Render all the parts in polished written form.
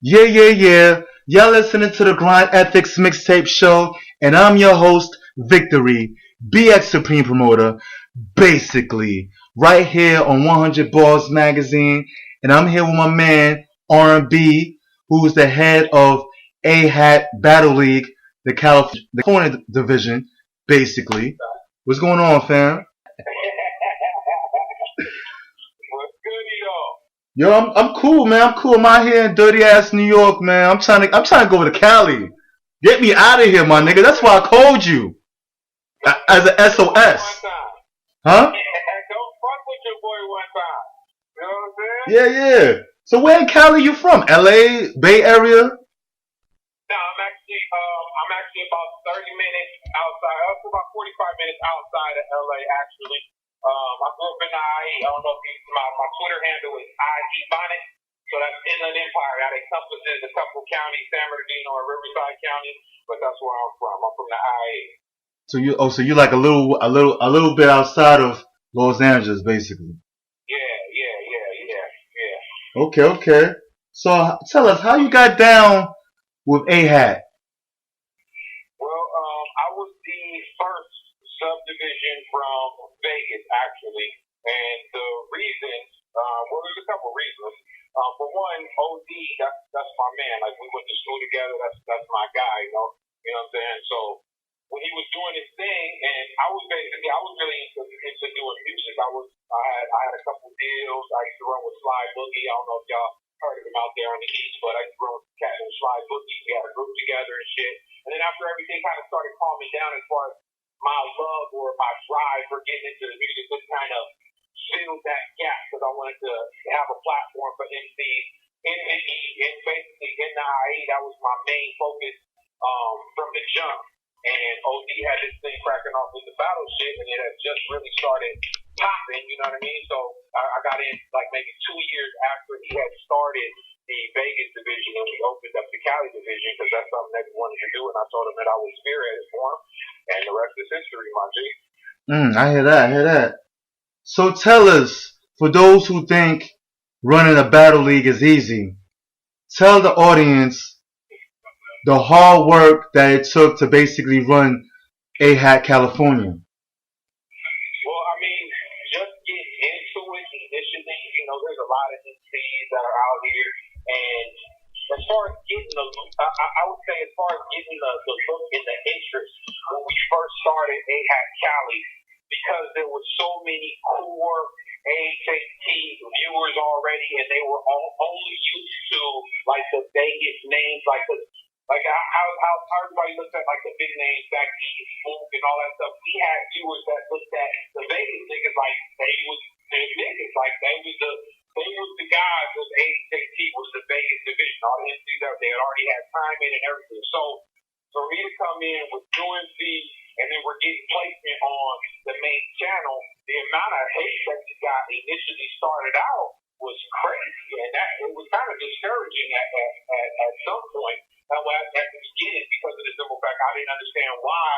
Yeah, yeah, yeah. Y'all listening to the Grind Ethiks Mixtape show, and I'm your host, Victory, BX Supreme Promoter, basically, right here on 100 Balls Magazine, and I'm here with my man, R&B, who's the head of AHAT Battle League, the California division, basically. What's going on, fam? What's good, y'all? Yo, I'm cool, man. I'm cool. I'm out here in dirty ass New York, man. I'm trying to go to Cali. Get me out of here, my nigga. That's why I called you as an One SOS. time. Huh? Don't fuck with your boy one time. You know what I'm saying? Yeah, yeah. So where in Cali you from? LA, Bay Area? No, I'm actually about 30 minutes outside. Up to about 45 minutes outside of LA, actually. I grew up in the IE. I don't know if you, my Twitter handle is IE Bonnet. So that's Inland Empire. That encompasses a couple counties, San Bernardino and Riverside County. But that's where I'm from. I'm from the IE. So you like a little bit outside of Los Angeles, basically. Yeah. Okay, okay. So tell us how you got down with AHAT. Well, I was the first subdivision from Vegas, actually, and the reasons, well, there's a couple reasons. For one, OD, that's my man. Like we went to school together. That's my guy. You know what I'm saying. So when he was doing his thing, and I was really into doing music. I had a couple deals. I used to run with Sly Boogie. I don't know if y'all heard of him out there on the East, but I used to run with Cat and Sly Boogie. We had a group together and shit. And then after everything kind of started calming down as far as my love or my drive for getting into the music, just kind of filled that gap because I wanted to have a platform for MCs and basically in the IE. That was my main focus from the jump. And OD had this thing cracking off with the battle shit, and it had just really started popping, you know what I mean? So I got in like maybe 2 years after he had started the Vegas division, and we opened up the Cali division because that's something that he wanted to do, and I told him that I would spearhead it for him, and the rest is history, my G. I hear that. I hear that. So tell us, for those who think running a battle league is easy, tell the audience the hard work that it took to basically run AHAT California. Well, I mean, just getting into it initially, there's a lot of MCs that are out here, and as far as getting I would say as far as getting the look and the interest when we first started AHAT Cali, because there were so many core AHAT viewers already, and they were all only used to like the Vegas names, like how everybody looked at like the big names back east, Mook and all that stuff. We had viewers that looked at the Vegas niggas like they niggas, like they was the guys. Was AHAT was the Vegas division. All the MCs out they had already had time in and everything. So for me to come in with UNC and then we're getting placement on the main channel, the amount of hate that we got initially started out was crazy, and that it was kind of discouraging at some point. At the beginning, because of the simple fact I didn't understand why.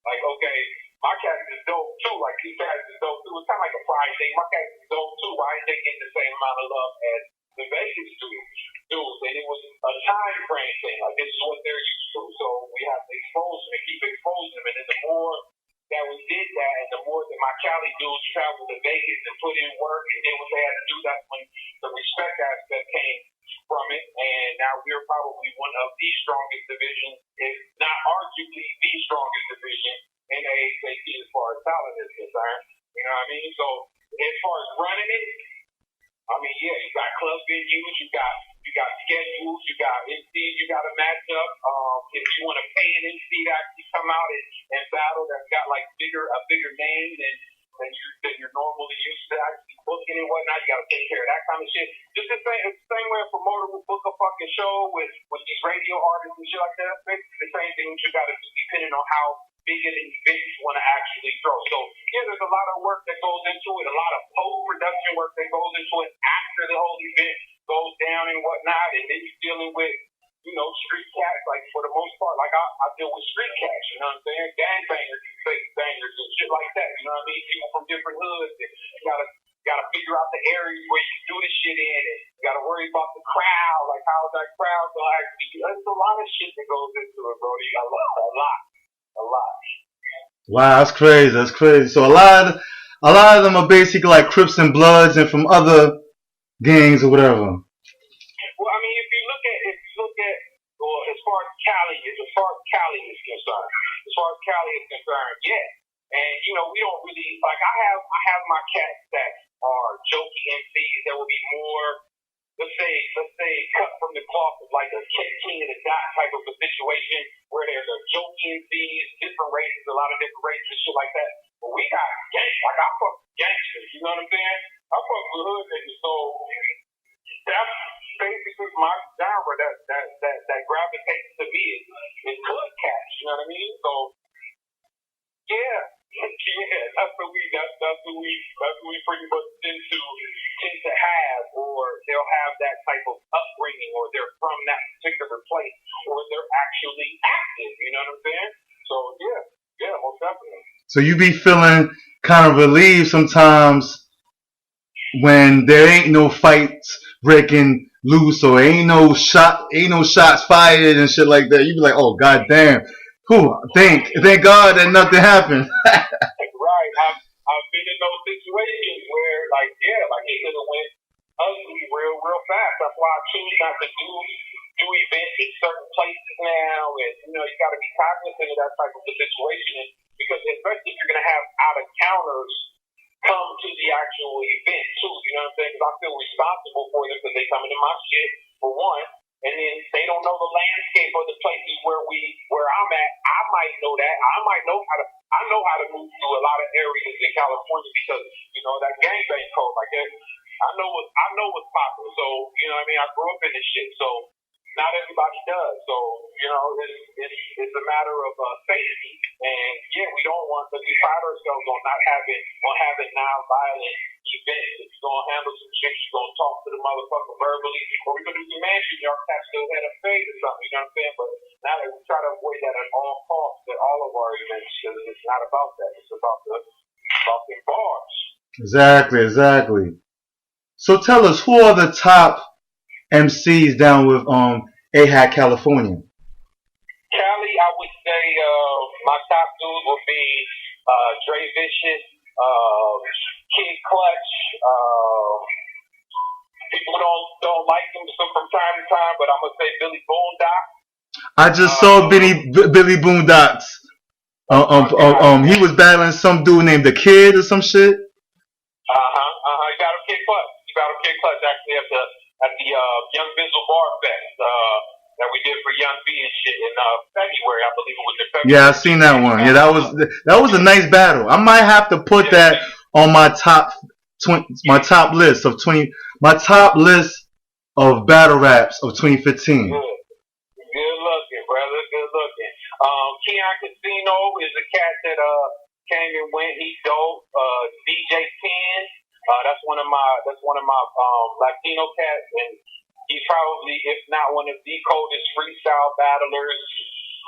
Like, okay, my cat is dope too. Like, these cats is dope too. It's kind of like a pride thing. My cat is dope too. Why ain't they getting the same amount of love as the Vegas dudes? And it was a time frame thing. Like, this is what they're used to. So we have to expose them and keep exposing them. And then the more that we did that, and the more that my Cali dudes traveled to Vegas and put in work and did what they had to do, that's when the respect aspect came from it, and now we're probably one of the strongest divisions, if not arguably the strongest division in AHAT as far as talent is concerned. You know what I mean? So as far as running it, I mean, yeah, you got club venues, you got schedules, you got MCs, you got a matchup. If you want to pay an MC to actually come out and battle, that's got like a bigger name than you're normally used to actually booking and whatnot. You got to take care of that kind of shit. Just it's the same way a promoter would book a fucking show with these radio artists and shit like that. It's the same thing you got to do depending on how big an event you want to actually throw. So yeah, there's a lot of work that goes into it, a lot of post-production work that goes into it after the whole event goes down and whatnot, and then you're dealing with street cats, like for the most part, like I deal with street cats, you know what I'm saying? Gangbangers, fake bangers and shit like that, you know what I mean? People from different hoods, and you gotta figure out the areas where you do the shit in, and you gotta worry about the crowd how's that crowd gonna actually? There's a lot of shit that goes into it, bro. You got a lot. Wow, that's crazy. That's crazy. So a lot of them are basically like Crips and Bloods and from other gangs or whatever. Well, I mean, if you look at, well, as far as Cali is concerned, yeah. And we don't really like. I have my cats that are jokey MCs that will be more, let's say, cut from the cloth of like a king of the dot type of a situation where there's a jokey MCs, different races, a lot of different races, shit like that. But we got gangsters. Like I fuck with gangsters. You know what I'm saying? I fuck with hood niggas. So that's basically my genre that gravitates to me is hood cats. You know what I mean? So yeah, that's what we pretty much tend to have, or they'll have that type of upbringing, or they're from that particular place, or they're actually active. You know what I'm saying? So yeah, most definitely. So you be feeling kind of relieved sometimes when there ain't no fights breaking loose, or ain't no shots fired and shit like that. You be like, oh goddamn. Thank God that nothing happened. Right. I've been in those situations where, like, it could have went ugly real fast. That's why I choose not to do events in certain places now, and you got to be cognizant of that type of a situation, because especially if you're gonna have out of towners come to the actual event too. You know what I'm saying? Because I feel responsible for them because they come into my shit for one. And then they don't know the landscape of the places where I'm at. I might know that. I know how to move through a lot of areas in California because, that gangbang code, like that. I know what's popular. So, what I mean? I grew up in this shit. So not everybody does. So, it's a matter of safety. And yeah, we don't want to pride ourselves on not having non-violent events. If you're gonna handle some shit, you're gonna talk to the motherfucker verbally, or we're gonna do some mansion, y'all have still had a fade or something, you know what I'm saying? But now that we try to avoid that at all costs at all of our events, because it's not about that. It's about the bars. Exactly. So tell us, who are the top MCs down with AHAT California? Cali, I would say my top dude would be Dre Vicious, Kid Clutch. People don't like him from time to time, but I'm gonna say Billy Boondock. I just saw Billy Boondocks. He was battling some dude named The Kid or some shit. He battled Kid Clutch actually at the Young Bizzle Bar Fest that we did for Young B and shit in February. I believe it was in February. Yeah, I seen that one. Yeah, that was a nice battle. I might have to put that on my top list of battle raps of 2015. Good looking, brother. Good looking. Keon Casino is a cat that came and went. He's dope. DJ 10. That's one of my Latino cats, and he's probably, if not one of the coldest freestyle battlers.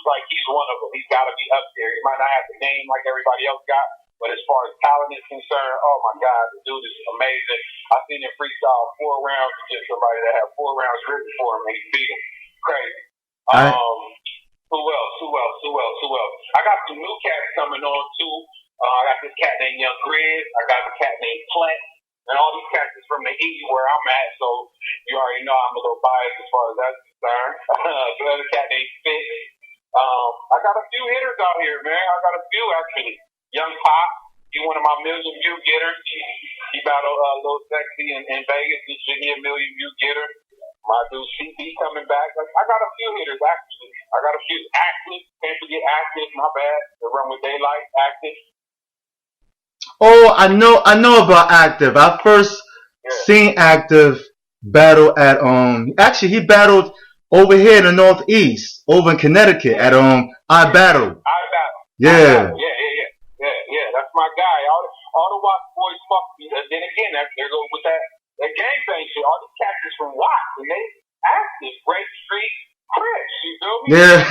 Like, he's one of them. He's got to be up there. He might not have the name like everybody else got, but as far as talent is concerned, oh my God, the dude is amazing. I've seen him freestyle 4 rounds against somebody that had 4 rounds written for him, and he beat him. Crazy. Who else? I got some new cats coming on too. I got this cat named Young Grizz. I got a cat named Plant. And all these cats is from the E where I'm at, so you already know I'm a little biased as far as that's concerned. So there's a cat named Fit. I got a few hitters out here, man. I got a few actually. Young Pop, he's one of my million view getters. He battled Lil Sexy in Vegas. He should be a million view getter. My dude CB coming back. Like, I got a few hitters actually. I got a few active. Can't forget active. My bad. The Run with Daylight active. Oh, I know about Active. I first seen Active battle at actually he battled over here in the Northeast, over in Connecticut at I Battle. Yeah. Yeah. That's my guy. All the Watts boys fuck me. And then again, there goes with that gangbang shit. All these cats is from Watts, and they active. Great Street, Chris. You feel me? Yeah.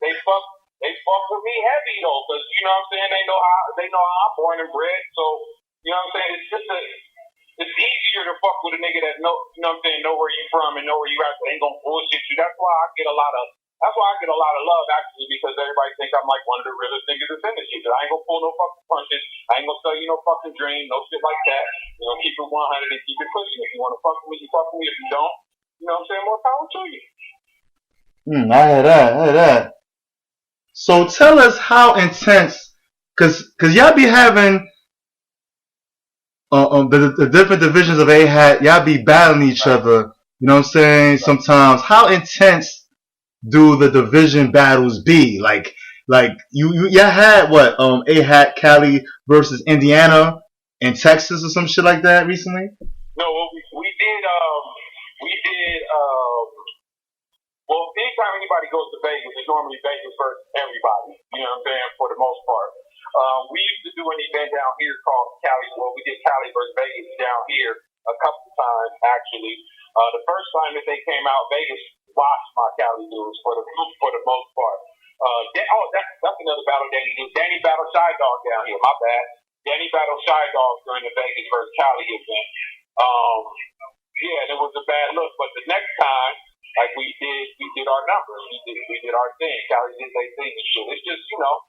They fuck with me heavy though, because you know what I'm saying. They know how I'm born and bred. So you know what I'm saying. It's just it's easier to fuck with a nigga that know what I'm saying, know where you from and know where you at, so ain't gonna bullshit you. That's why I get a lot of love actually, because everybody think I'm like one of the realest niggas that's in this shit. I ain't gonna pull no fucking punches. I ain't gonna sell you no fucking dream, no shit like that. You know, keep it 100 and keep it pushing. If you wanna fuck with me, you fuck with me. If you don't, you know what I'm saying, more power to you. I heard that. So tell us how intense, cause y'all be having the different divisions of AHAT, y'all be battling each other. You know what I'm saying? Sometimes, how intense do the division battles be? Like y'all had what? AHAT Cali versus Indiana in Texas or some shit like that recently. No, we did. Well, anytime anybody goes to Vegas, it's normally Vegas versus everybody. You know what I'm saying? For the most part. We used to do an event down here called Cali. Well, we did Cali versus Vegas down here a couple times, actually. The first time that they came out, Vegas watched my Cali dudes for the most part. That's another battle Danny did. Danny battled Shy Dog down here. My bad. Danny battled Shy Dog during the Vegas versus Cali event. Yeah, it was a bad look. But the next time, like we did our numbers. We did our thing. Cali did their thing and shit. It's just, you know,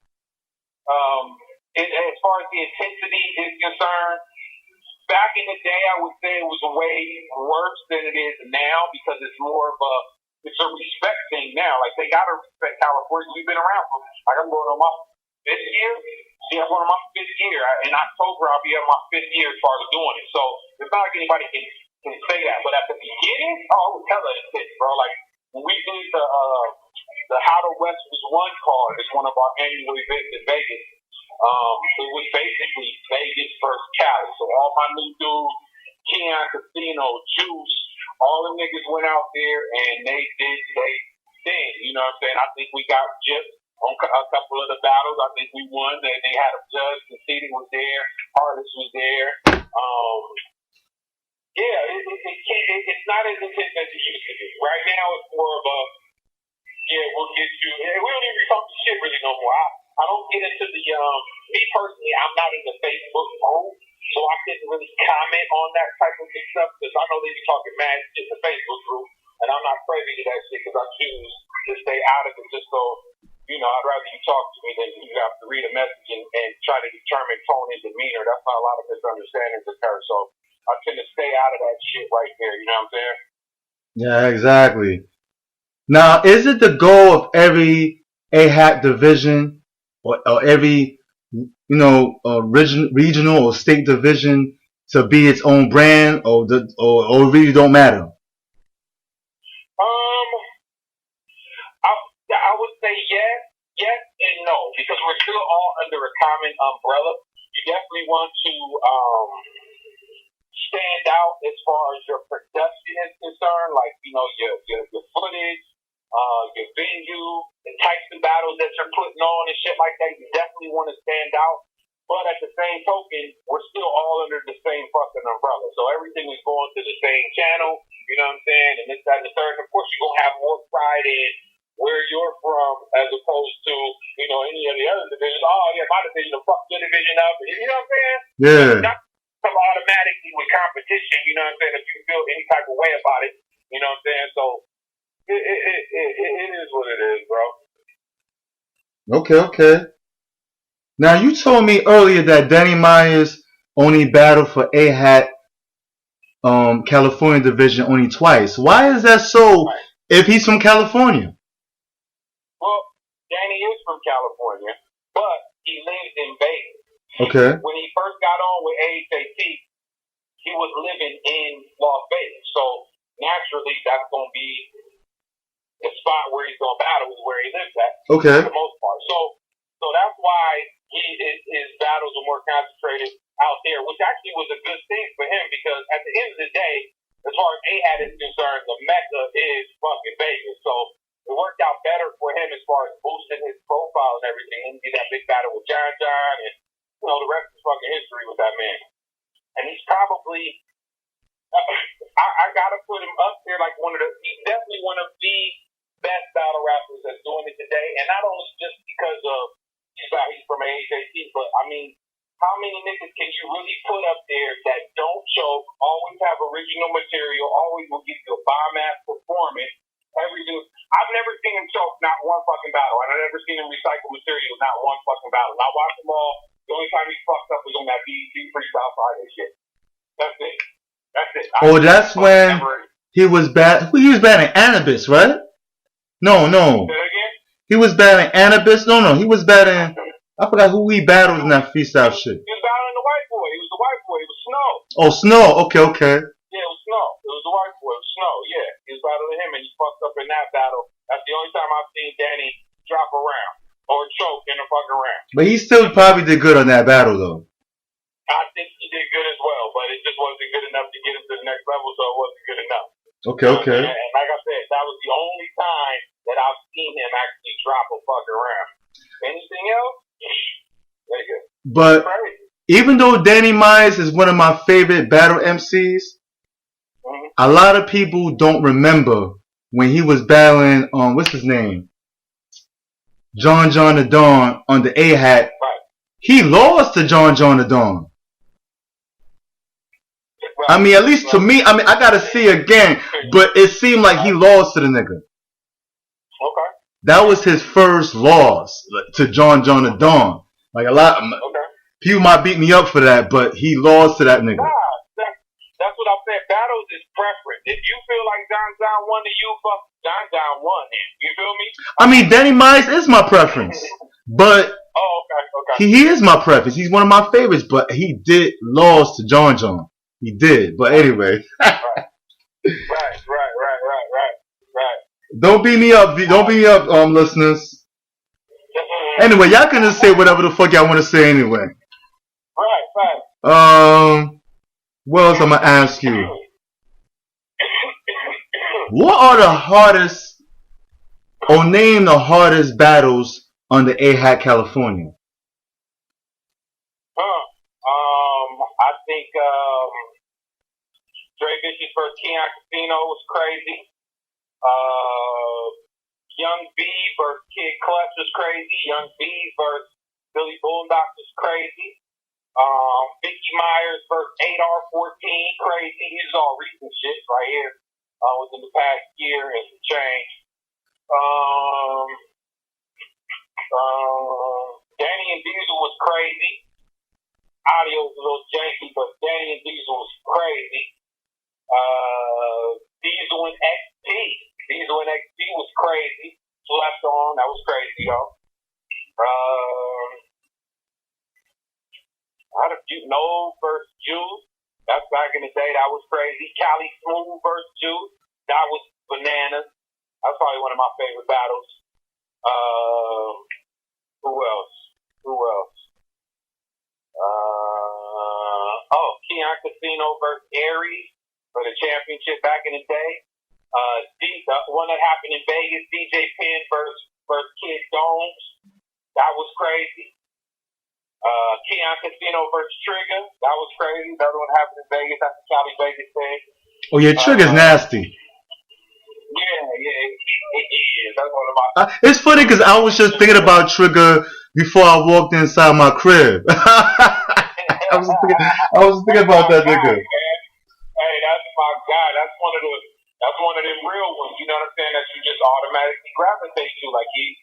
as far as the intensity is concerned, back in the day, I would say it was way worse than it is now, because it's more of it's a respect thing now. Like, they gotta respect California. We've been around for, like, I'm going on my 5th year. See, I'm going on my 5th year. In October, I'll be on my 5th year as far as doing it. So it's not like anybody can say that. But at the beginning, it was hella intense, bro. Like, when we did the How the West Was Won card, it's one of our annual events in Vegas. It was basically Vegas versus Cali. So all my new dudes, Keon Casino, Juice, all the niggas went out there and they did their thing. You know what I'm saying? I think we got gypped on a couple of the battles. I think we won. They had a judge. The city was there. Artist was there. Yeah, it's not as intense as it used to be. Right now, it's more of a, we'll get you. We don't even talk shit really no more. I don't get into the, me personally, I'm not in the Facebook group, so I couldn't really comment on that type of stuff, because I know they be talking mad shit in the Facebook group, and I'm not privy to that shit, because I choose to stay out of it, just so, you know, I'd rather you talk to me than you have to read a message and try to determine tone and demeanor. That's how a lot of misunderstandings occur, so I tend to stay out of that shit right there, you know what I'm saying? Yeah, exactly. Now, is it the goal of every AHAT division or every, you know, regional or state division to be its own brand, or it really don't matter? I would say yes and no, because we're still all under a common umbrella. You definitely want to stand out as far as your production is concerned, like, you know, your footage, your venue, the types of battles that you're putting on and shit like that. You definitely want to stand out. But at the same token, we're still all under the same fucking umbrella. So everything is going to the same channel, you know what I'm saying? And this, that, and the third. And of course, you're going to have more pride in where you're from as opposed to, you know, any of the other divisions. Oh, yeah, my division will fuck your division up. You know what I'm saying? Yeah. Not come automatically with competition, you know what I'm saying? If you feel any type of way about it, you know what I'm saying? So it is what it is, bro. Okay. Now, you told me earlier that Danny Myers only battled for AHAT California division only twice. Why is that so, if he's from California? Well, Danny is from California, but he lives in Vegas. Okay. When he first got on with AHAT, he was living in Las Vegas. So naturally, that's going to be the spot where he's going to battle, is where he lives at. Okay. For the most part. So that's why his battles are more concentrated out there, which actually was a good thing for him, because at the end of the day, as far as AHAT is concerned, the mecca is fucking Vegas. So it worked out better for him as far as boosting his profile and everything. And he did that big battle with John, and you know, the rest is fucking history with that man. And he's probably, I gotta put him up there like he's definitely one of the best battle rappers that's doing it today. And not only just because of he's from AHAT, but I mean, how many niggas can you really put up there that don't choke, always have original material, always will give you a bomb-ass performance? I've never seen him choke not one fucking battle. And I've never seen him recycle material not one fucking battle. And I watched them all. The only time he fucked up was on that BET Freestyle Friday shit. That's it. That's it. Oh, that's when he was bad. He was battling Anubis, right? No. Say that again? He was battling Anubis. No. He was battling. I forgot who he battled in that freestyle shit. He was battling the white boy. He was the white boy. It was Snow. Oh, Snow. Okay. Yeah, it was Snow. It was the white boy. It was Snow. Yeah, he was battling him, and he fucked up in that battle. That's the only time I've seen Danny drop a round or choke in a fucking round. But he still probably did good on that battle, though. I think he did good as well, but it just wasn't good enough to get him to the next level, so it wasn't good enough. Okay. And like I said, that was the only time that I've seen him actually drop a fucking round. Anything else? Very good. But even though Danny Myers is one of my favorite battle MCs, a lot of people don't remember when he was battling what's his name? John the Don on the AHAT. Right. He lost to John the Don. Right. I mean, at least to me, I mean, I gotta see again, but it seemed like he lost to the nigga. Okay. That was his first loss to John the Don. Like a lot, people might beat me up for that, but he lost to that nigga. Nah, that's what I said. Battles is preference. If you feel like John won, then you fuck John won. You feel me? I mean, Danny Myers is my preference, but okay. he is my preference. He's one of my favorites, but he did lose to John. He did, but anyway. Right. Don't beat me up. Don't beat me up, listeners. Anyway, y'all can just say whatever the fuck y'all want to say anyway. Right. What else I'm gonna ask you? What are the hardest, or name the hardest battles on the AHAT California? I think Dre Vicious versus Keon Casino was crazy. Young B versus Kid Clutch was crazy. Young B versus Billy Boondocks was crazy. Vicky Myers versus 8R14, crazy. These are all recent shit right here. Within the past year and some change. Danny and Diesel was crazy. Audio was a little janky, but Danny and Diesel was crazy. Diesel and XP. Diesel and XP was crazy. Left on, that was crazy, yo. How did you know versus Juice? That's back in the day. That was crazy. Cali Smooth versus Juice. That was bananas. That's probably one of my favorite battles. Who else? Keon Casino versus Aries for the championship back in the day. The one that happened in Vegas, DJ Penn versus Kid Domes. That was crazy. Keon Casino versus Trigger. That was crazy. The other one happened in Vegas. That's the Cali Vegas thing. Oh yeah, Trigger's nasty. Yeah, it is. That's one of my. It's funny because I was just thinking about Trigger before I walked inside my crib. I was thinking about that nigga. Hey, that's my guy. That's one of them real ones. You know what I'm saying? That you just automatically gravitate to. Like he's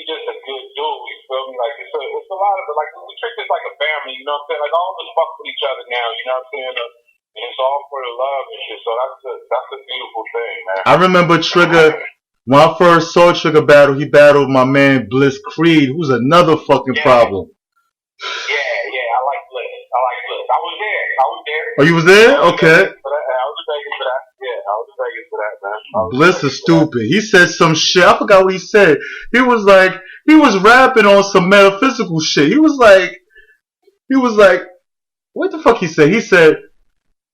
just a good dude. You feel me? Like it's a lot of it. Like we treat this like a family. You know what I'm saying? Like all of us fuck with each other now. You know what I'm saying? And it's all for the love and shit. So that's a beautiful thing, man. I remember Trigger. When I first saw Trigger battle, he battled my man Bliss Creed, who's another fucking problem. Yeah, I like Bliss. I was there. Oh, you was there? Okay. I was begging for that. Yeah, I was begging for that, man. Bliss is stupid. He said some shit. I forgot what he said. He was rapping on some metaphysical shit. He was like, what the fuck he said? He said,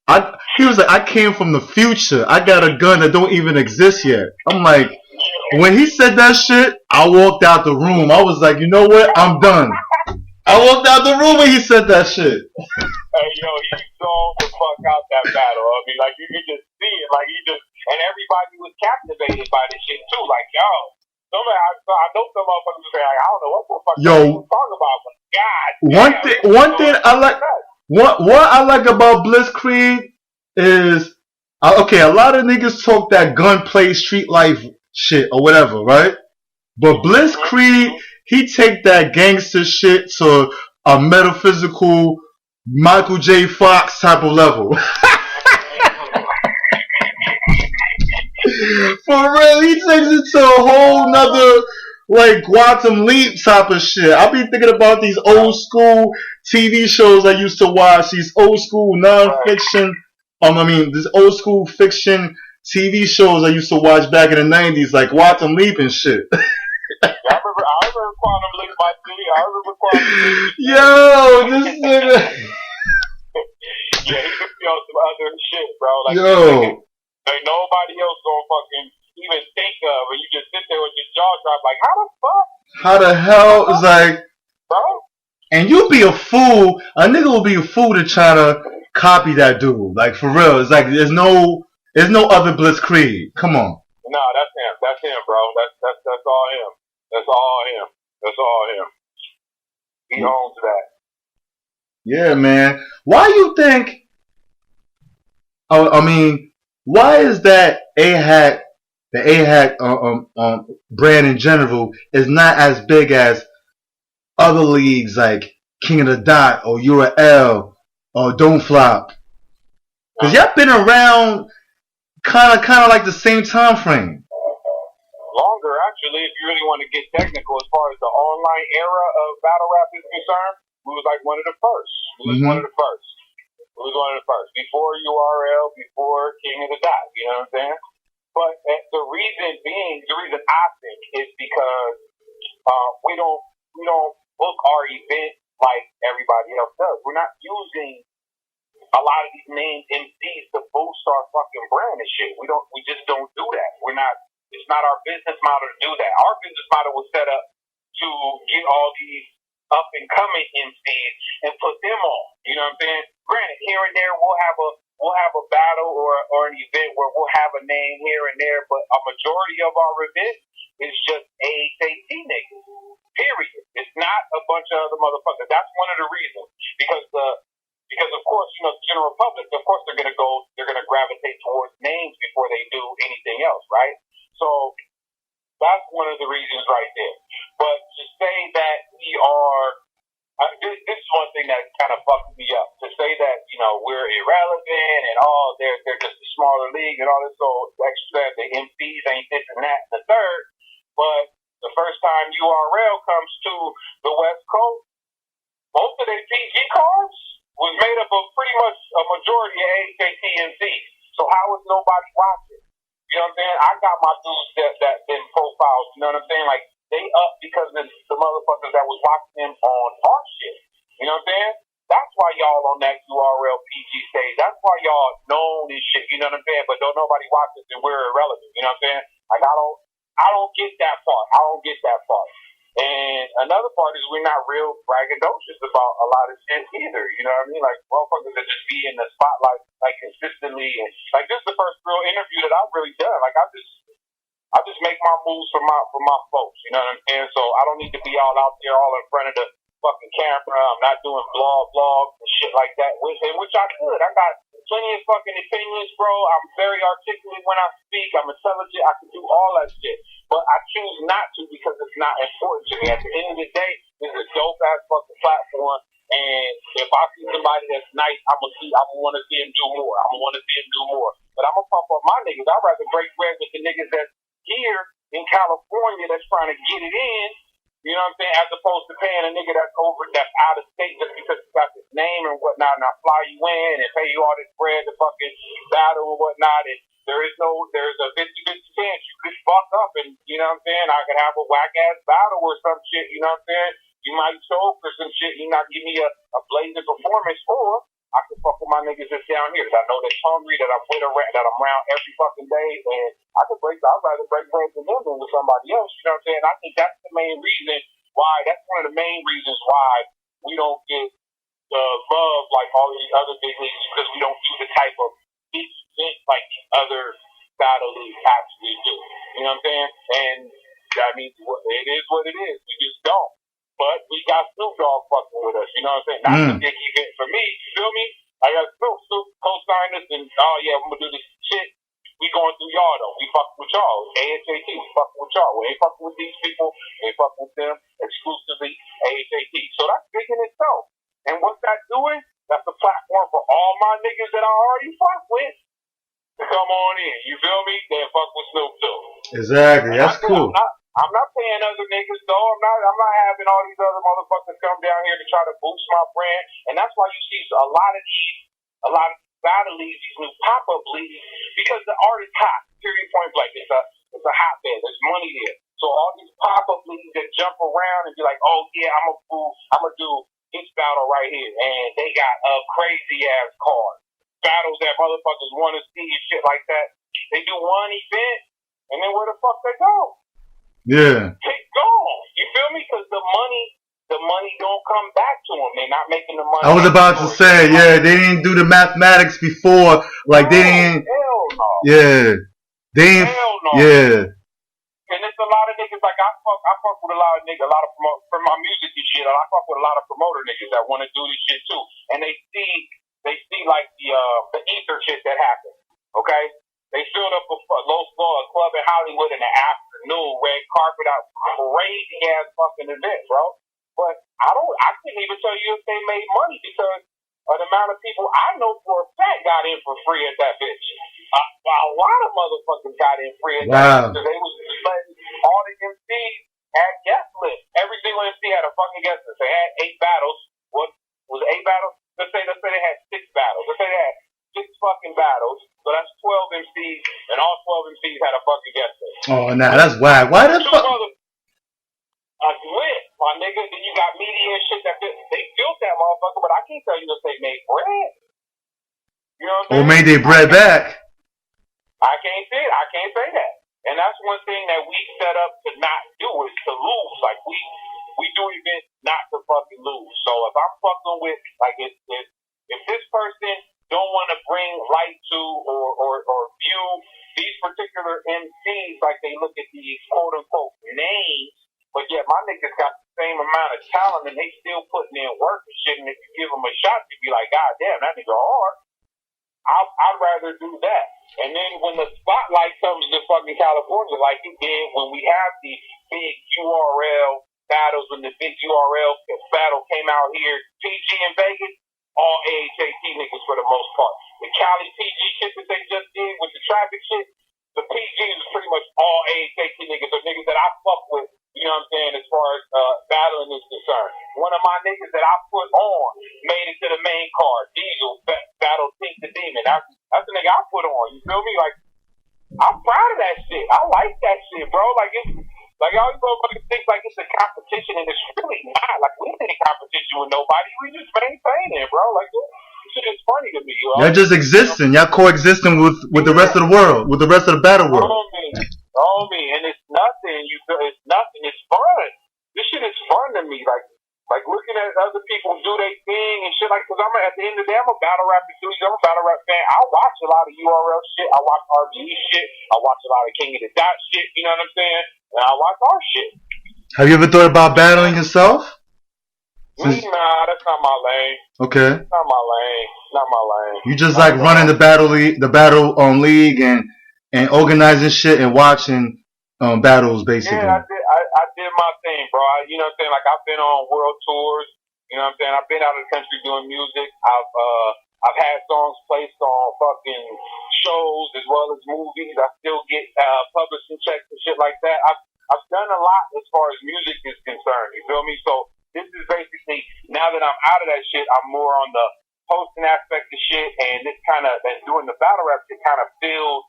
I came from the future. I got a gun that don't even exist yet. I'm like, when he said that shit, I walked out the room. I was like, you know what? I'm done. I walked out the room when he said that shit. Hey, yo, he zoned the fuck out that battle. I mean, like, you could just see it. Like, and everybody was captivated by this shit, too. Like, yo, I know some motherfuckers say, like, I don't know what the fuck you talking about. But One thing I like. What I like about Blitzkrieg is okay. A lot of niggas talk that gunplay, street life shit or whatever, right? But Blitzkrieg, he take that gangster shit to a metaphysical Michael J. Fox type of level. For real, he takes it to a whole nother like Quantum Leap type of shit. I be thinking about these old school TV shows I used to watch, these old school non-fiction, these old school fiction TV shows I used to watch back in the 90s, like Quantum Leap and shit. I remember Quantum Leap, my dude. I remember Quantum Leap. Yo, this nigga. Yeah, he could be on some other shit, bro. Like, yo. Like nobody else gonna fucking even think of, and you just sit there with your jaw dropped, like, how the fuck? How the hell is like, bro? And you be a fool. A nigga will be a fool to try to copy that dude. Like for real, it's like there's no other Blitzkrieg. Come on. No, that's him. That's him, bro. That's all him. That's all him. That's all him. He owns that. Yeah, man. Why you think? Why is that the AHAT brand in general is not as big as other leagues like King of the Dot or URL or Don't Flop? Because y'all been around kind of like the same time frame. Longer, actually, if you really want to get technical as far as the online era of battle rap is concerned, we was like one of the first. One of the first. It was one of the first. Before URL, before King of the Dot, you know what I'm saying? But the reason I think is because we don't book our event like everybody else does. We're not using a lot of these named MCs to boost our fucking brand and shit. We just don't do that. It's not our business model to do that. Our business model was set up to get all these up and coming MCs and put them on. You know what I'm saying? Granted, here and there we'll have a battle or an event where we'll have a name here and there, but a majority of our event is just AHAT niggas. Period. It's not a bunch of other motherfuckers. That's one of the reasons. Because of course, you know, the general public, of course they're gonna gravitate towards names before they do anything else, right? So that's one of the reasons right there. But to say that we are, this is one thing that kind of fucks me up. To say that, you know, we're irrelevant and they're just a smaller league and all this, so extra, the MCs ain't this and that and the third. But the first time URL comes to the West Coast, most of their PG cards was made up of pretty much a majority of AHAT MCs. So how is nobody watching? You know what I'm saying? I got my dudes that been profiled, you know what I'm saying? Like, they up because of the motherfuckers that was watching them on our shit. You know what I'm saying? That's why y'all on that URL PG stage. That's why y'all know this shit, you know what I'm saying? But don't nobody watch us and we're irrelevant, you know what I'm saying? Like, I don't get that part. I don't get that part. And another part is we're not real braggadocious about a lot of shit either. You know what I mean? Like, motherfuckers that just be in the spotlight like consistently, and like this is the first real interview that I've really done. Like, I just make my moves for my folks. You know what I'm saying? So I don't need to be all out there, all in front of the fucking camera. I'm not doing blogs and shit like that. Which I could. I got plenty of fucking opinions, bro. I'm very articulate when I speak. I'm intelligent. I can do all that shit. But I choose not to because it's not important to me. At the end of the day, it's a dope ass fucking platform. And if I see somebody that's nice, I'm gonna want to see him do more. I'm gonna want to see him do more. But I'm gonna pump up my niggas. I'd rather break bread with the niggas that's here in California that's trying to get it in. You know what I'm saying? As opposed to paying a nigga that's out of state just because he got this name and whatnot, and I fly you in and pay you all this bread to fucking battle and whatnot. And there's a 50-50 chance you could fuck up, and you know what I'm saying? I could have a whack ass battle or some shit, you know what I'm saying? You might choke or some shit, you not give me a blazing performance, or I can fuck with my niggas that's down here that I know that's hungry, that I'm around every fucking day, and I'd rather break bread with them than with somebody else, you know what I'm saying? I think that's one of the main reasons why we don't get the love like all these other big leagues, because we don't do the type of big event like these other battle leagues actually do. You know what I'm saying? And I mean, it is what it is. We just don't. but we got Snoop Dogg fucking with us. You know what I'm saying? That's a big event for me. You feel me? I got Snoop co-signed us, and oh yeah, I'm gonna do this shit. We going through y'all though. We fucking with y'all. AHAT. We fucking with y'all. We ain't fucking with these people. We ain't fucking with them. Exclusively AHAT. So that's big in itself. And what's that doing? That's a platform for all my niggas that I already fuck with to come on in. You feel me? Then fuck with Snoop too. Exactly. That's cool. I'm not paying other niggas though. I'm not having all these other motherfuckers come down here to try to boost my brand. And that's why you see a lot of battle leagues, these new pop-up leagues, because the art is hot. Period, point blank. It's a hotbed. There's money there. So all these pop-up leagues that jump around and be like, oh yeah, I'm gonna do this battle right here, and they got a crazy ass card. Battles that motherfuckers want to see and shit like that. They do one event, and then where the fuck they go? Yeah. They gone. You feel me? Because the money don't come back to them. They're not making the money. I was about to say, yeah, they didn't do the mathematics before. Like, they didn't. Hell no. Yeah. They didn't. Hell no. Yeah. And it's a lot of niggas, like, I fuck with a lot of niggas, a lot of for my music and shit, I fuck with a lot of promoter niggas that want to do this shit too. And they see like the ether shit that happened. Okay? They filled up a club in Hollywood in the afternoon, red carpet out, crazy ass fucking event, bro. But I couldn't even tell you if they made money because of the amount of people I know for a fact got in for free at that bitch. A lot of motherfuckers got in free at that bitch. They was letting all the MCs had guest lists. Every single MC had a fucking guest list. They had 8 battles. What was it, 8 battles? Let's say they had 6 battles. Let's say they had 6 fucking battles. So that's 12 MCs, and all 12 MCs had a fucking guest list. Oh, nah, that's whack. Why the fuck? Lit, my nigga. Then you got media and shit that they built that motherfucker, but I can't tell you if they made bread. You know what I'm saying? Or made their bread back. I can't say that. And that's one thing that we set up to not do is to lose. Like we do events not to fucking lose. So if I'm fucking with like if this person don't want to bring light to or view these particular MCs like they look at these quote unquote names, but yet my niggas got the same amount of talent and they still putting in work and shit, and if you give them a shot, you'd be like, God damn, that nigga hard. I'd rather do that. And then when the spotlight comes to fucking California, like it did when we have the big URL battles, when the big URL battle came out here, PG in Vegas, all AHAT niggas for the most part. The Cali PG shit that they just did with the traffic shit, the PG is pretty much all AHAT niggas, or niggas that I fuck with. You know what I'm saying, as far as battling is concerned. One of my niggas that I put on made it to the main card. Diesel battle Think the Demon. That's the nigga I put on. You feel me? Like, I'm proud of that shit. I like that shit, bro. Like, all you motherfuckers think like it's a competition, and it's really not. Like, we ain't in competition with nobody. We just maintaining, bro. Like, this shit is funny to me, yo. Y'all just existing. Y'all coexisting with the rest of the world, with the rest of the battle world. On me, and it's nothing. You feel it's nothing. It's fun. This shit is fun to me. Like looking at other people do their thing and shit. Like, cause at the end of the day, I'm a battle rap enthusiast. I'm a battle rap fan. I watch a lot of URL shit. I watch RBE shit. I watch a lot of King of the Dot shit. You know what I'm saying? And I watch our shit. Have you ever thought about battling yourself? Nah, that's not my lane. Okay. Not my lane. Not my lane. You just like running the battle league and organizing shit and watching battles, basically. Yeah, I did my thing, bro. You know what I'm saying? Like, I've been on world tours. You know what I'm saying? I've been out of the country doing music. I've had songs placed on fucking shows as well as movies. I still get publishing checks and shit like that. I've done a lot as far as music is concerned. You feel me? So this is basically, now that I'm out of that shit, I'm more on the posting aspect of shit, and this kind of, and doing the battle rap shit kind of feels,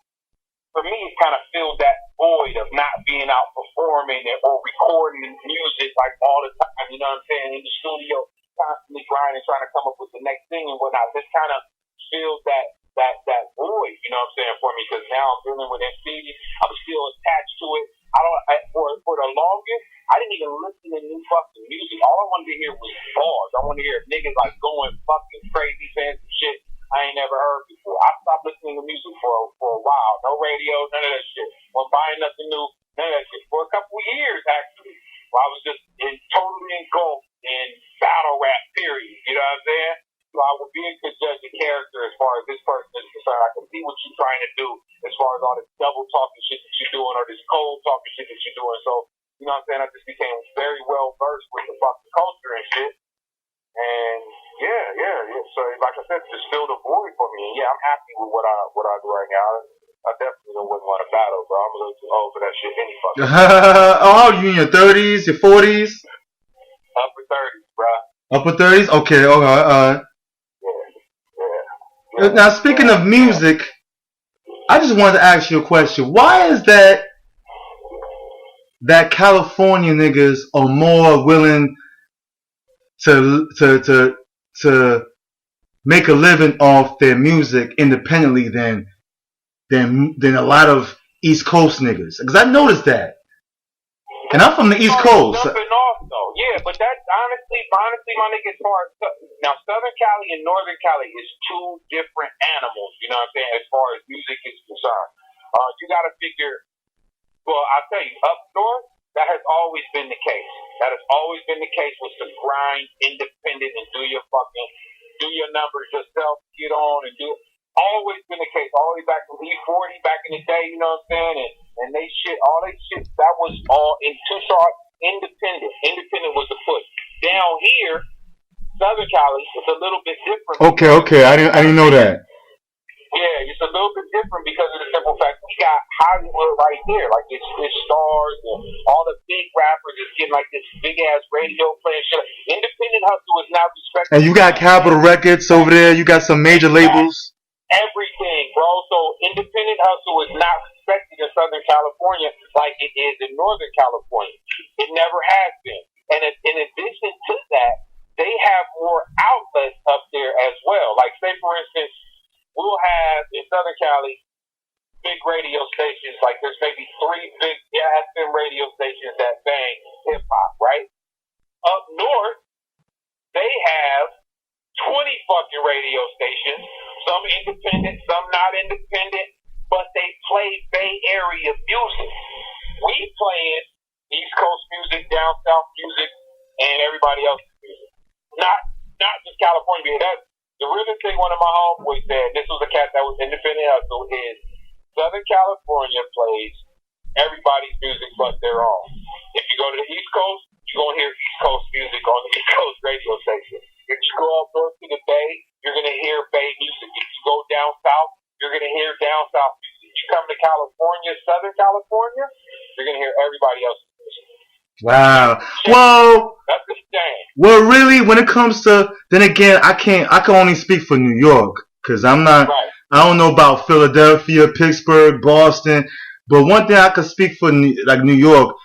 for me, it kind of filled that void of not being out performing or recording music like all the time, you know what I'm saying, in the studio, constantly grinding, trying to come up with the next thing and whatnot. This kind of filled that void, you know what I'm saying, for me, because now I'm dealing with MCs. I'm still attached to it. For the longest, I didn't even listen to new fucking music. All I wanted to hear was bars. I wanted to hear niggas like going fucking crazy, saying some shit I ain't never heard before. I stopped listening to music for a while. No radio, none of that shit. Wasn't buying nothing new, none of that shit. For a couple of years, actually, where I was just totally double talking shit that you're doing or this cold talking shit that you're doing. So, you know what I'm saying? I just became very well versed with the fucking culture and shit. And yeah. So like I said, just filled a void for me. And yeah, I'm happy with what I do right now. I definitely wouldn't want to battle, bro. I'm a little too old for that shit any fucking Oh, you in your 30s, your 40s? Upper 30s, bro. Upper 30s? Okay, alright. Yeah. Now, speaking of music, I just wanted to ask you a question. Why is that California niggas are more willing to make a living off their music independently than a lot of East Coast niggas? Because I noticed that, and I'm from the East Coast. Jumping off though, yeah, but that's honestly, my nigga, as far as now, Southern Cali and Northern Cali is two different animals. You know what I'm saying? As far as music is concerned, you got to figure. Well, I'll tell you, up north, that has always been the case. That has always been the case with the grind, independent, and do your numbers yourself, get on and do it. Always been the case, all the way back from E40, back in the day, you know what I'm saying? And they shit, all they shit, that was all in Tucson, independent. Independent was the push. Down here, Southern Cali, it's a little bit different. Okay, I didn't know that. Yeah, it's a little bit different because of the simple fact we got Hollywood right there. Like, it's stars and all the big rappers is getting like this big ass radio playing shit. Independent hustle is now respected. And you got Capitol Records over there. You got some major labels. Everything, bro. So independent hustle is not respected in Southern California like it is in Northern California. It never has been. And in addition to that, they have more outlets up there as well. Like, say, for instance, we'll have in Southern Cali big radio stations. Like, there's maybe 3 big FM radio stations that bang hip hop, right? Up north, they have 20 fucking radio stations. Some independent, some not independent, but they play Bay Area music. We playing East Coast music, down south music, and everybody else's music. Not just California. That's the realest thing one of my homeboys said. This was a cat that was independent hustle. Is Southern California plays everybody's music but their own. If you go to the East Coast, you're gonna hear East Coast music on the East Coast radio station. If you go up north to the Bay, you're gonna hear Bay music. If you go down south, you're gonna hear down south music. If you come to California, Southern California, you're gonna hear everybody else's music. Wow. Well, that's the thing. Well, really, when it comes to, then again, I can only speak for New York, because I'm not, right. I don't know about Philadelphia, Pittsburgh, Boston, but one thing I could speak for, like New York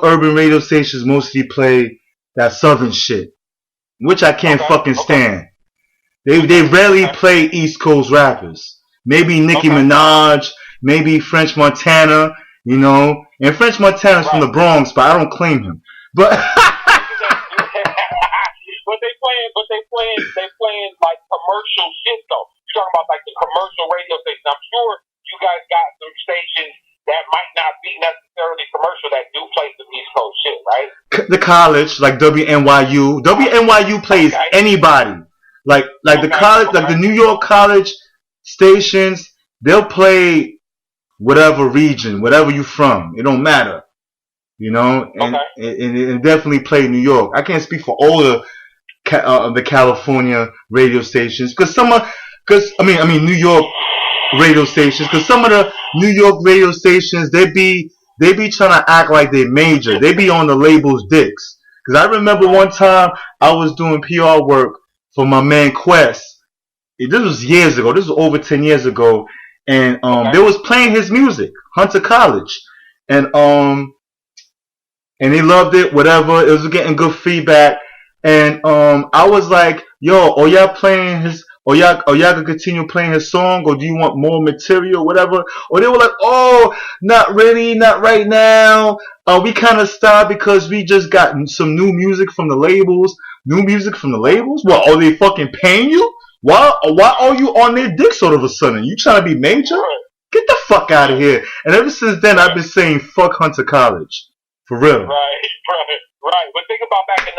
urban radio stations mostly play that Southern shit, which I can't fucking stand. They rarely play East Coast rappers. Maybe Nicki Minaj, maybe French Montana, you know. And French Montana's from the Bronx, but I don't claim him. But they playing like commercial shit though. You're talking about like the commercial radio station. I'm sure you guys got some stations that might not be necessarily commercial that do play some East Coast shit, right? The college, like WNYU. WNYU plays anybody. Like the college, like the New York college stations, they'll play whatever region, whatever you from. It don't matter, you know. And definitely play New York. I can't speak for all the California radio stations, because New York radio stations, because some of the New York radio stations, they be trying to act like they major. They be on the label's dicks. Because I remember one time I was doing PR work for my man Quest. This was years ago. This was over 10 years ago. And they was playing his music, Hunter College. And they loved it, whatever. It was getting good feedback. And I was like, yo, are y'all playing his, or y'all gonna continue playing his song, or do you want more material, whatever? Or they were like, oh, not really, not right now. We kind of stopped because we just got some new music from the labels. New music from the labels? What, are they fucking paying you? Why are you on their dick sort of a sudden? You trying to be major? Get the fuck out of here. And ever since then, I've been saying fuck Hunter College. For real. Right. But think about back in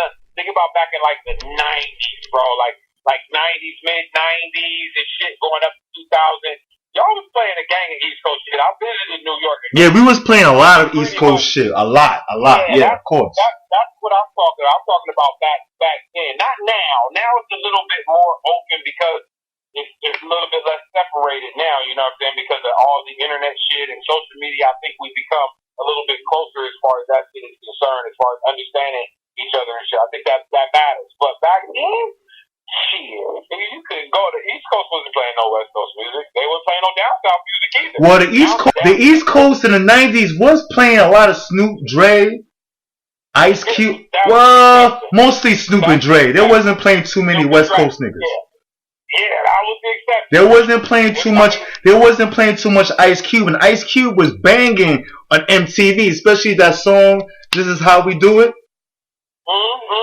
like the 90s, bro. Like, like 90s, mid 90s and shit going up to 2000. Y'all was playing a gang of East Coast shit. I visited New York. Yeah, we was playing a lot of East Coast shit. A lot. Yeah, of course. That's what I'm talking about. I'm talking about back then. Not now. Now it's a little bit more open because it's a little bit less separated now, you know what I'm saying? Because of all the internet shit and social media, I think we've become a little bit closer as far as that shit is concerned, as far as understanding each other and shit. I think that matters. But back then, shit, you couldn't go. The East Coast wasn't playing no West Coast music. They wasn't playing no down south music either. Well, the East Coast in the 90s was playing a lot of Snoop, Dre, Ice Cube. Well, mostly Snoop and Dre. They wasn't playing too many West Coast niggas. Yeah, that was the exception. There wasn't playing too much. There wasn't playing too much Ice Cube, and Ice Cube was banging on MTV, especially that song "This Is How We Do It."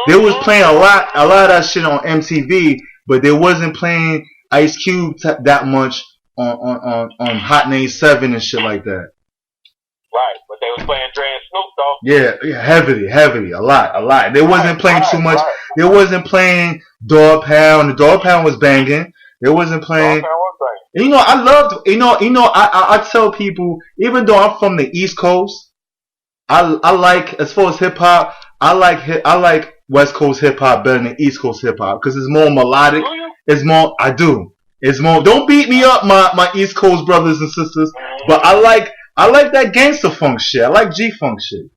They was playing a lot of that shit on MTV, but they wasn't playing Ice Cube that much on Hot 97 and shit like that. Right, but they was playing Dre and Snoop though. Yeah, heavily, a lot. They wasn't playing too much. They wasn't playing Dog Pound. The Dog Pound was banging. They wasn't playing. You know, I loved. I tell people, even though I'm from the East Coast, I like, as far as hip hop, I like West Coast hip hop better than East Coast hip hop because it's more melodic. It's more. I do. It's more. Don't beat me up, my East Coast brothers and sisters. But I like that gangster funk shit. I like G funk shit.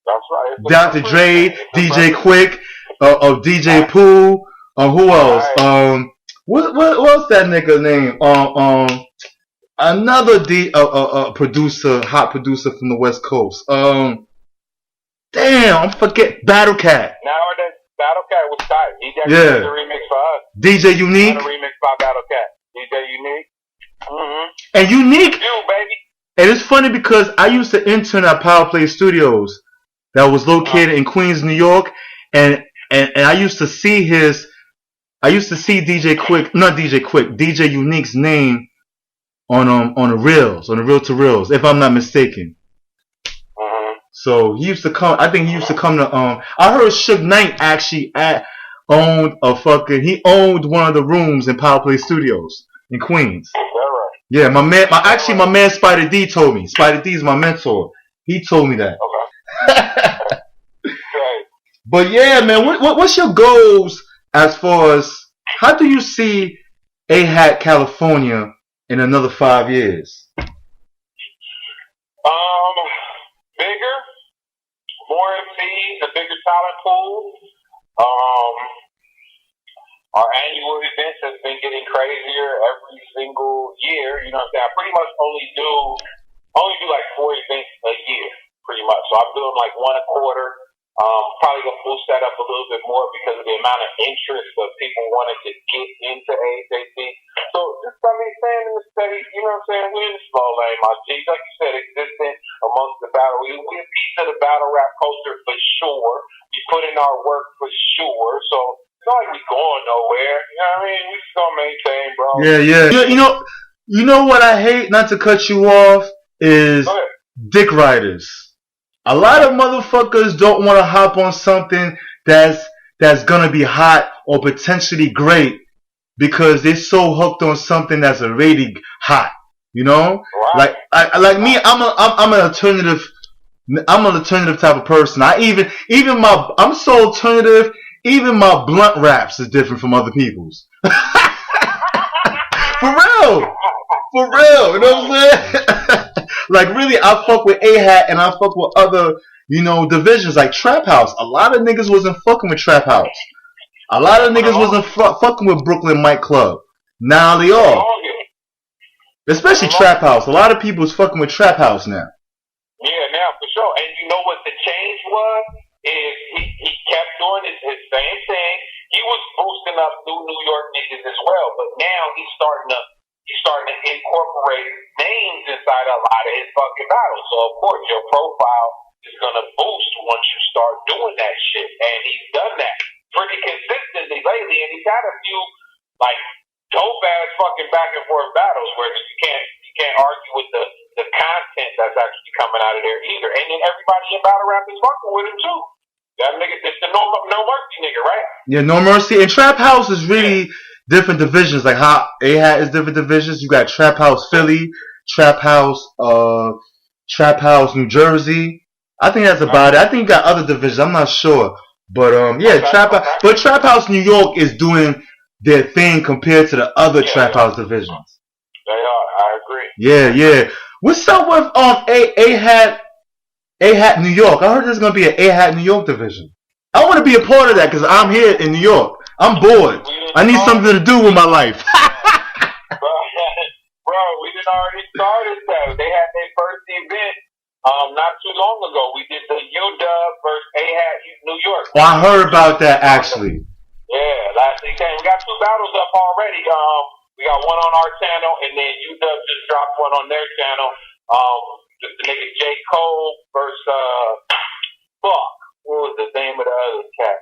That's right. Dr. Dre, DJ Quick, DJ Pooh, who else? What's that nigga name? Another producer, hot producer from the West Coast. Damn, I forget. Battle Cat. Nowadays, Battle Cat was tight. He did a remix for us. DJ Unique. A remix by Battle Cat. DJ Unique. And Unique. You, baby. And it's funny because I used to intern at Power Play Studios that was located in Queens, New York, and I used to see DJ Unique's name on the reels, on the reel to reels, if I'm not mistaken. So he used to come. I think he used to come to. I heard Suge Knight actually owned one of the rooms in Power Play Studios in Queens. Yeah, my man Spider D told me. Spider D is my mentor. He told me that. But yeah, man, what's your goals as far as how do you see AHAT California in another 5 years? Bigger, more MCs, a bigger talent pool. Our annual events has been getting crazier every single year. You know what I'm saying? I pretty much only do like 4 events a year, pretty much. So I'm doing like one a quarter. Probably gonna boost that up a little bit more because of the amount of interest of people wanting to get into AHAT. So just staying in the steady, you know what I'm saying? We're in the slow lane, my G. Like you said, existent amongst the battle. We're a piece of the battle rap culture for sure. We put in our work for sure. So it's not like we going nowhere. You know what I mean? We just gonna maintain, bro. Yeah. You know what I hate, not to cut you off, is dick riders. A lot of motherfuckers don't want to hop on something that's gonna be hot or potentially great because they're so hooked on something that's already hot. You know, like me, I'm an alternative. I'm an alternative type of person. I'm so alternative. Even my blunt raps is different from other people's. For real. You know what I'm saying? Like really, I fuck with AHAT and I fuck with other, divisions like Trap House. A lot of niggas wasn't fucking with Trap House. A lot of niggas wasn't fucking with Brooklyn Mike Club. Now they are. Especially Trap House. A lot of people is fucking with Trap House now. Yeah, now for sure. And you know what the change was? Is he kept doing his same thing. He was boosting up New York niggas as well, but now he's starting to incorporate names inside a lot of his fucking battles. So of course your profile is gonna boost once you start doing that shit. And he's done that pretty consistently lately, and he's had a few like dope ass fucking back and forth battles where you can't argue with the content that's actually coming out of there either. And then everybody in battle rap is fucking with him too. That nigga, it's the No Mercy nigga, right? Yeah, No Mercy. And Trap House is really different divisions. Like how AHAT is different divisions. You got Trap House Philly, Trap House New Jersey. I think that's about it. I think you got other divisions. I'm not sure. But Trap House New York is doing their thing compared to the other Trap House divisions. They are. I agree. Yeah. What's up with AHAT New York? I heard there's gonna be an AHAT New York division. I want to be a part of that because I'm here in New York. I'm bored. I need something to do with my life. Bro, we done already started that. They had their first event not too long ago. We did the UW versus AHAT New York. Well, I heard about that actually. Yeah, last weekend. We got 2 battles up already. We got one on our channel, and then UW just dropped one on their channel. The nigga J. Cole versus fuck. What was the name of the other cat?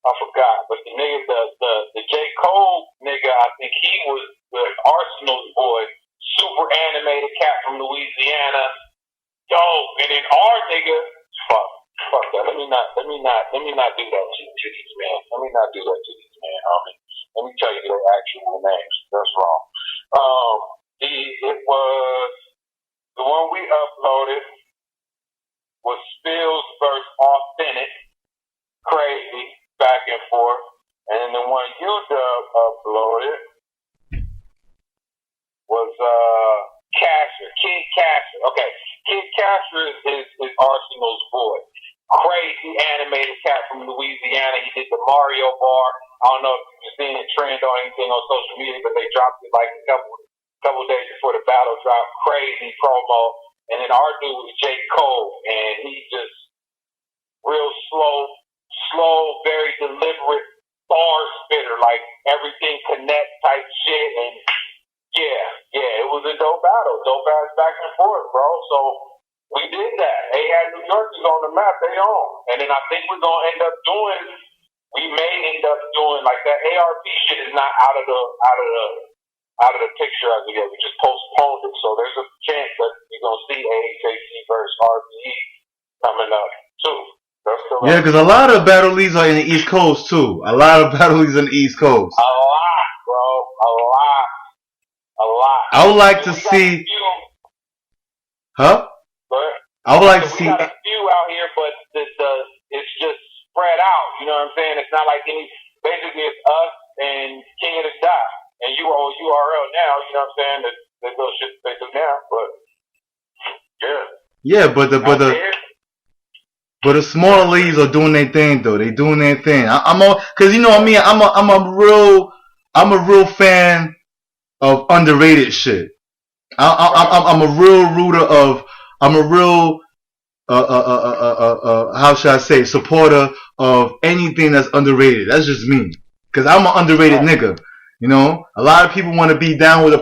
I forgot. But the nigga, the J. Cole nigga, I think he was the Arsenal's boy, super animated cat from Louisiana. Yo, and then our nigga, fuck that. Let me not do that to these men. Let me not do that to these men, homie. Let me tell you their actual names. That's wrong. It was the one we uploaded was Spills versus Authentic, crazy back and forth, and then the one UW uploaded was Kid Casher. Okay, Kid Casher is Arsenal's boy. Crazy animated cat from Louisiana. He did the Mario bar. I don't know if you've seen it trend or anything on social media, but they dropped it like a couple days before the battle dropped. Crazy promo. And then our dude was J. Cole, and he just real slow, very deliberate bar spitter, like everything connect type shit. And yeah, it was a dope battle, dope ass back and forth, bro. So we did that. AHAT New York is on the map, they own. And then I think we may end up doing like that ARP shit is not out of the picture as of yet. We just postponed it. So there's a chance that you're gonna see AHAC versus RBE coming up too. Yeah, because a lot of battle leagues are in the East Coast too. A lot of battle leagues in the East Coast. A lot, bro. A lot. I would like to see. Huh? I would like to see. We got a few out here, but it's just spread out. You know what I'm saying? It's not like basically it's us and King of the Dot. And you are URL now, you know what I'm saying? There's no shit they do now, but yeah. Yeah, but the smaller leagues are doing their thing though. They doing their thing. Cause you know what I mean. I'm a real fan of underrated shit. I'm a real rooter of. I'm a real how should I say, supporter of anything that's underrated. That's just me. Cause I'm an underrated nigga. You know, a lot of people want to be down with the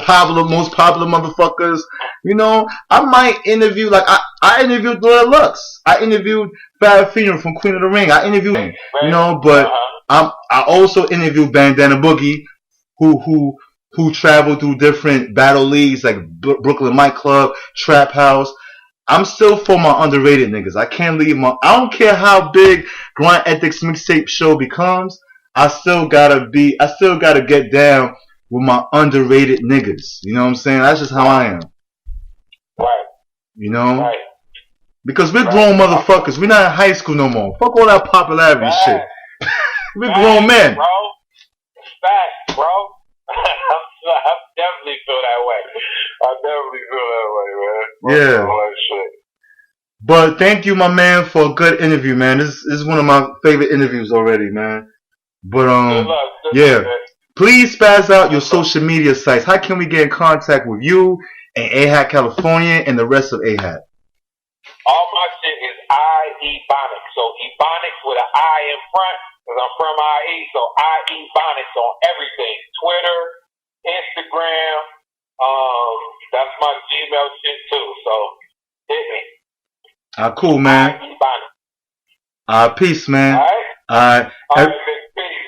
most popular motherfuckers. You know, I might interview, like, I interviewed Lord Lux. I interviewed Fab Fiend from Queen of the Ring. I interviewed him, you know, but I also interviewed Bandana Boogie, who traveled through different battle leagues like Brooklyn Mic Club, Trap House. I'm still for my underrated niggas. I can't leave I don't care how big Grind Ethiks Mixtape show becomes. I still gotta get down with my underrated niggas. You know what I'm saying? That's just how I am. Right. You know? Right. Because we're grown motherfuckers. We're not in high school no more. Fuck all that popularity shit. We're grown men. Bro. Fact, bro. I definitely feel that way. Man. Yeah. But thank you, my man, for a good interview, man. This is one of my favorite interviews already, man. But good luck, please spaz out your social media sites. How can we get in contact with you and AHAT California and the rest of AHAT? All my shit is Ebonics. So Ebonics with an I in front, because I'm from IE. So Ebonics on everything. Twitter, Instagram. That's my Gmail shit too. So hit me. Cool, man. Peace, man. All right.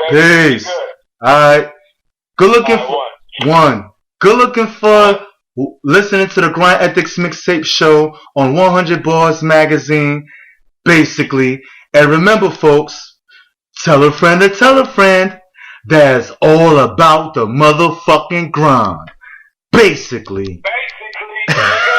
Peace. Alright. Good looking Good looking for listening to the Grind Ethiks Mixtape show on 100 Bars Magazine, basically. And remember, folks, tell a friend to tell a friend that it's all about the motherfucking grind. Basically. Basically, nigga.